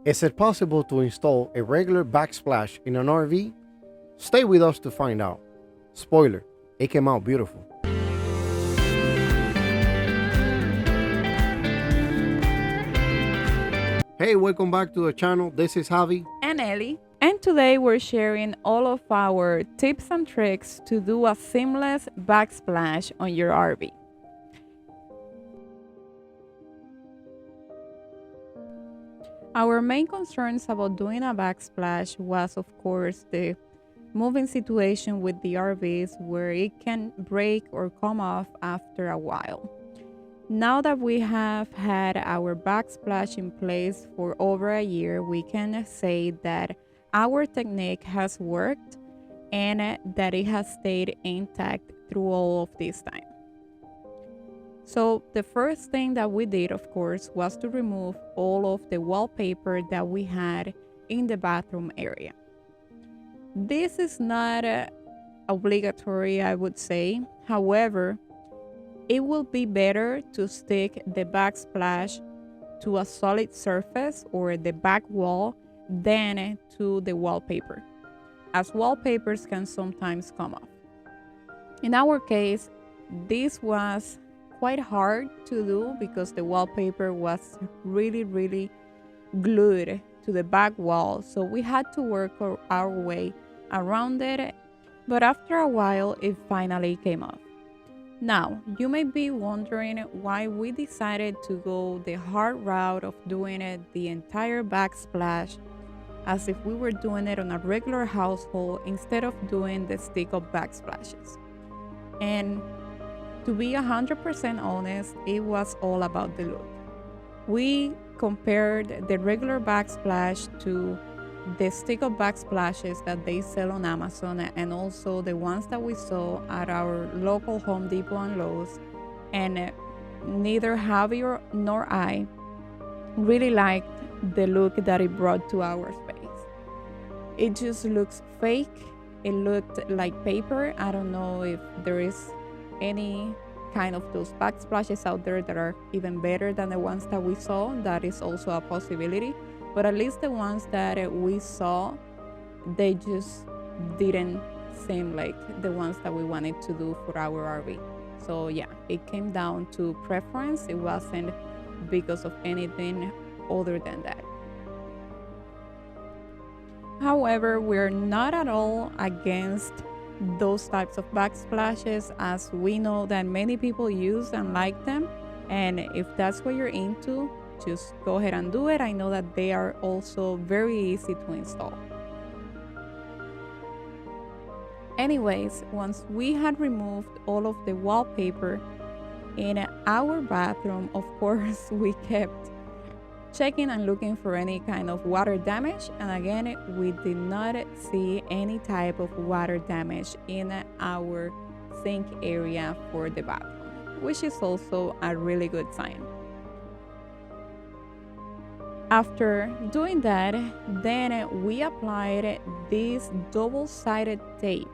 Is it possible to install a regular backsplash in an RV? Stay with us to find out. Spoiler, it came out beautiful. Hey, welcome back to the channel. This is Javi. And Ellie. And today we're sharing all of our tips and tricks to do a seamless backsplash on your RV. Our main concerns about doing a backsplash was, of course, the moving situation with the RVs where it can break or come off after a while. Now that we have had our backsplash in place for over a year, we can say that our technique has worked and that it has stayed intact through all of this time. So the first thing that we did, of course, was to remove all of the wallpaper that we had in the bathroom area. This is not obligatory, I would say. However, it will be better to stick the backsplash to a solid surface or the back wall than to the wallpaper, as wallpapers can sometimes come off. In our case, this was quite hard to do because the wallpaper was really glued to the back wall, so we had to work our way around it, but after a while it finally came off. Now, you may be wondering why we decided to go the hard route of doing it the entire backsplash as if we were doing it on a regular household instead of doing the stick-up backsplashes. And to be 100% honest, it was all about the look. We compared the regular backsplash to the stick-up backsplashes that they sell on Amazon and also the ones that we saw at our local Home Depot and Lowe's, and neither Javi nor I really liked the look that it brought to our space. It just looks fake. It looked like paper. I don't know if there is any kind of those backsplashes out there that are even better than the ones that we saw. That is also a possibility, but at least the ones that we saw, they just didn't seem like the ones that we wanted to do for our RV. So yeah, it came down to preference. It wasn't because of anything other than that. However, we're not at all against those types of backsplashes, as we know that many people use and like them, and if that's what you're into, just go ahead and do it. I know that they are also very easy to install. Anyways, once we had removed all of the wallpaper in our bathroom, of course we kept checking and looking for any kind of water damage, and again we did not see any type of water damage in our sink area for the bathroom, which is also a really good sign. After doing that, then we applied this double-sided tape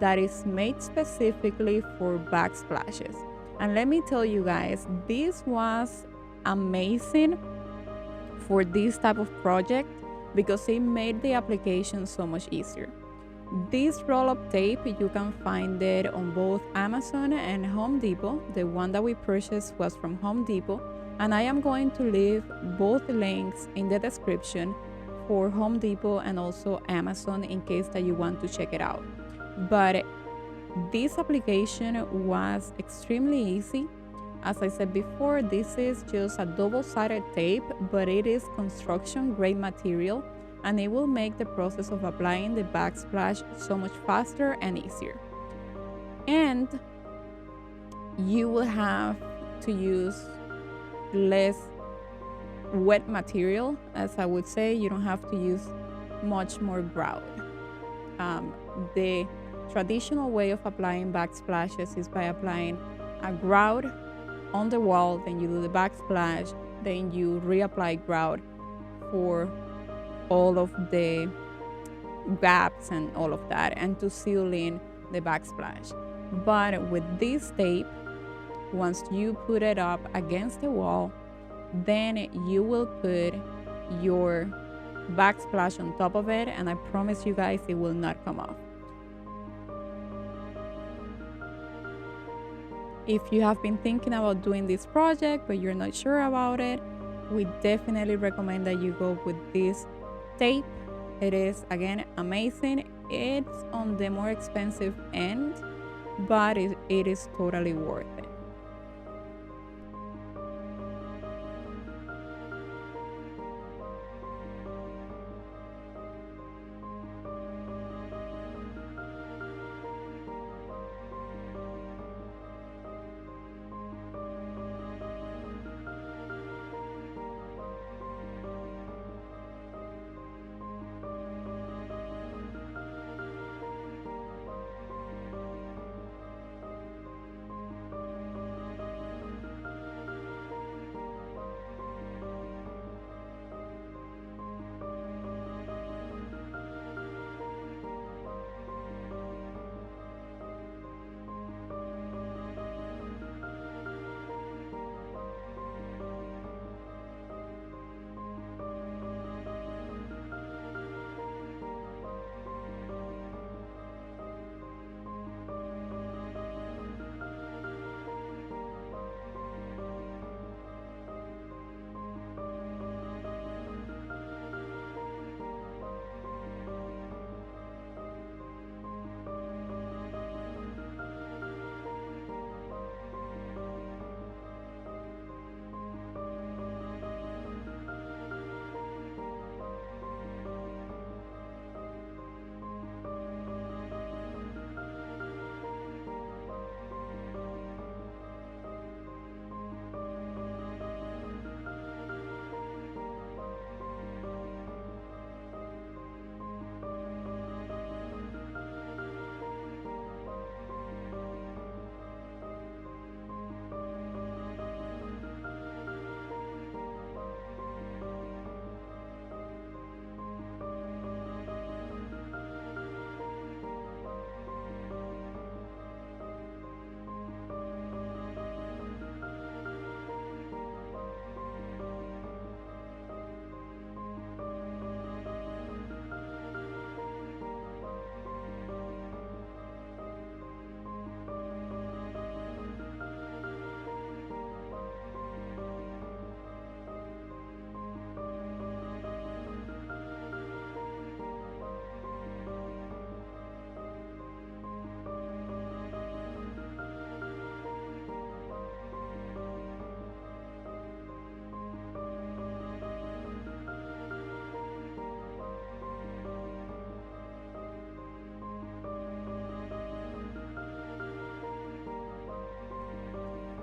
that is made specifically for backsplashes, and let me tell you guys, this was amazing for this type of project because it made the application so much easier. This roll-up tape, you can find it on both Amazon and Home Depot. The one that we purchased was from Home Depot, and I am going to leave both links in the description for Home Depot and also Amazon in case that you want to check it out. But this application was extremely easy. As I said before, this is just a double-sided tape, but it is construction grade material, and it will make the process of applying the backsplash so much faster and easier. And you will have to use less wet material, as I would say. You don't have to use much more grout. The traditional way of applying backsplashes is by applying a grout on the wall, then you do the backsplash, then you reapply grout for all of the gaps and all of that, and to seal in the backsplash. But with this tape, once you put it up against the wall, then you will put your backsplash on top of it, and I promise you guys it will not come off. If you have been thinking about doing this project but you're not sure about it, we definitely recommend that you go with this tape. It is, again, amazing. It's on the more expensive end, but it is totally worth it.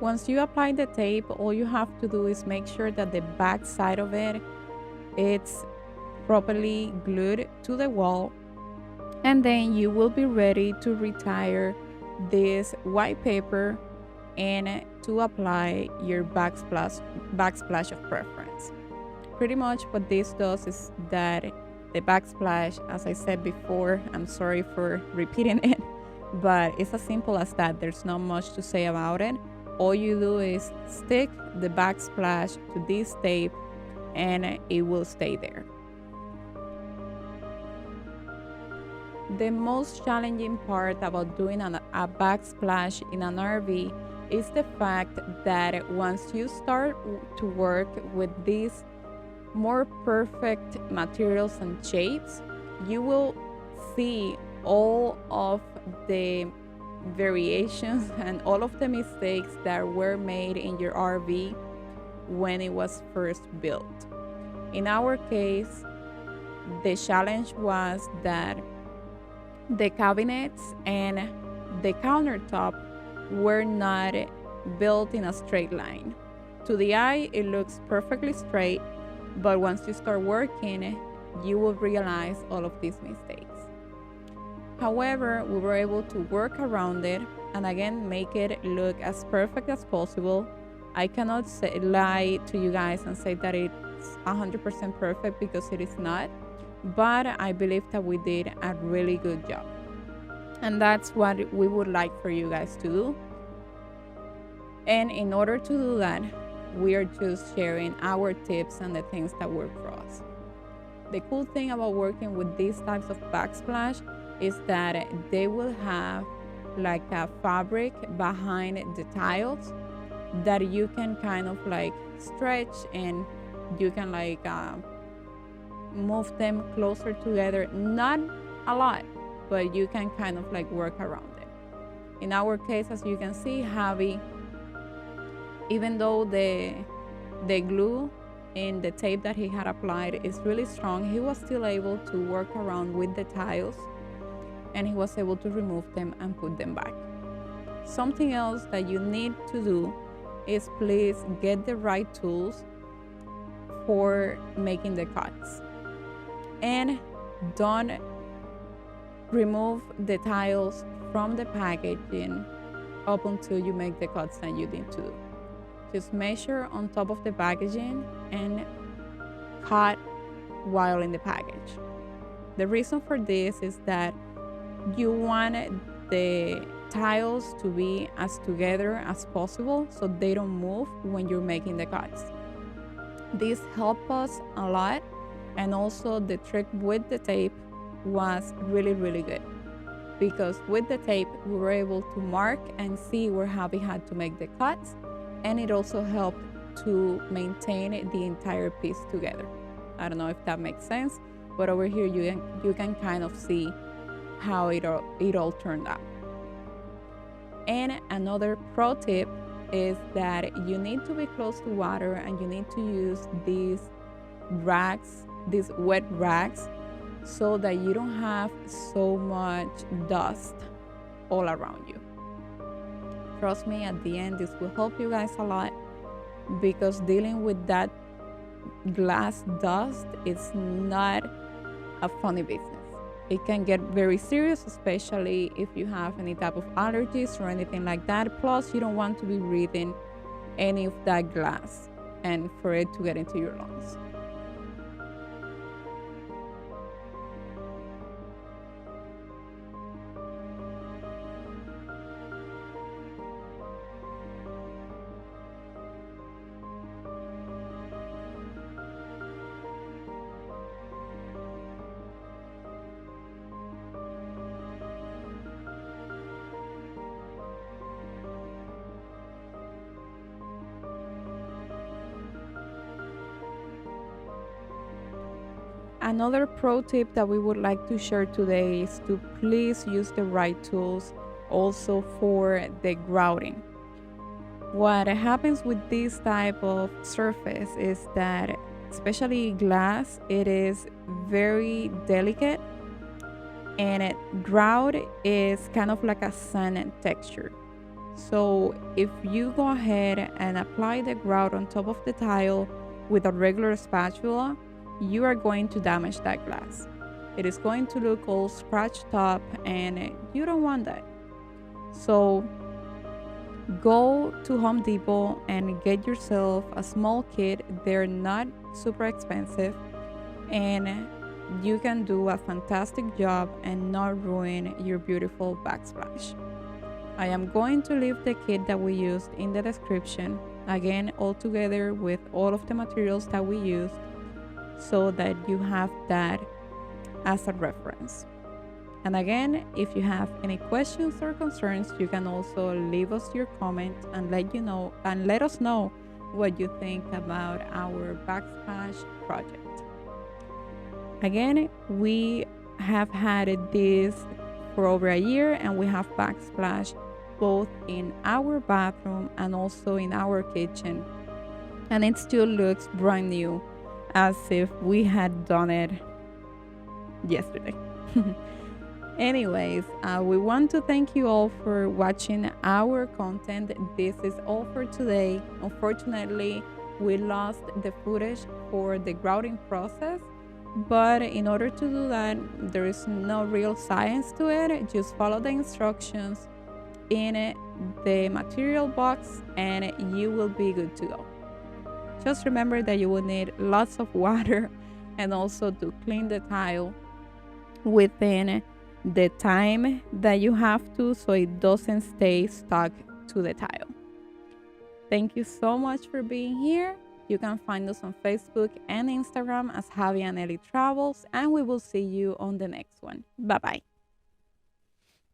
Once you apply the tape, all you have to do is make sure that the back side of it's properly glued to the wall, and then you will be ready to retire this white paper and to apply your backsplash of preference. Pretty much what this does is that the backsplash, as I said before, I'm sorry for repeating it, but it's as simple as that. There's not much to say about it. All you do is stick the backsplash to this tape and it will stay there. The most challenging part about doing a backsplash in an RV is the fact that once you start to work with these more perfect materials and shapes, you will see all of the variations and all of the mistakes that were made in your RV when it was first built. In our case, the challenge was that the cabinets and the countertop were not built in a straight line. To the eye, it looks perfectly straight, but once you start working, you will realize all of these mistakes. However, we were able to work around it and again make it look as perfect as possible. I cannot lie to you guys and say that it's 100% perfect because it is not, but I believe that we did a really good job. And that's what we would like for you guys to do. And in order to do that, we are just sharing our tips and the things that work for us. The cool thing about working with these types of backsplash is that they will have like a fabric behind the tiles that you can kind of like stretch, and you can like move them closer together. Not a lot, but you can kind of like work around it. In our case, as you can see, Javi, even though the glue in the tape that he had applied is really strong, he was still able to work around with the tiles, and he was able to remove them and put them back. Something else that you need to do is please get the right tools for making the cuts, and don't remove the tiles from the packaging up until you make the cuts that you need to do. Just measure on top of the packaging and cut while in the package. The reason for this is that you want the tiles to be as together as possible so they don't move when you're making the cuts. This helped us a lot, and also the trick with the tape was really, really good, because with the tape we were able to mark and see where Javi had to make the cuts, and it also helped to maintain the entire piece together. I don't know if that makes sense, but over here you can kind of see how it all turned out. And another pro tip is that you need to be close to water, and you need to use these rags, these wet rags, so that you don't have so much dust all around you. Trust me, at the end, this will help you guys a lot, because dealing with that glass dust is not a funny business. It can get very serious, especially if you have any type of allergies or anything like that. Plus, you don't want to be breathing any of that glass and for it to get into your lungs. Another pro tip that we would like to share today is to please use the right tools also for the grouting. What happens with this type of surface is that, especially glass, it is very delicate, and grout is kind of like a sand texture. So if you go ahead and apply the grout on top of the tile with a regular spatula, you are going to damage that glass. It is going to look all scratched up, and you don't want that. So go to Home Depot and get yourself a small kit. They're not super expensive, and you can do a fantastic job and not ruin your beautiful backsplash. I am going to leave the kit that we used in the description, again, all together with all of the materials that we used, so that you have that as a reference. And again, if you have any questions or concerns, you can also leave us your comment and let us know what you think about our backsplash project. Again, we have had this for over a year, and we have backsplash both in our bathroom and also in our kitchen, and it still looks brand new, as if we had done it yesterday. Anyways, we want to thank you all for watching our content. This is all for today. Unfortunately, we lost the footage for the grouting process, but in order to do that, there is no real science to it. Just follow the instructions in the material box and you will be good to go. Just remember that you will need lots of water, and also to clean the tile within the time that you have to, so it doesn't stay stuck to the tile. Thank you so much for being here. You can find us on Facebook and Instagram as Javi and Ellie Travels, and we will see you on the next one. Bye bye.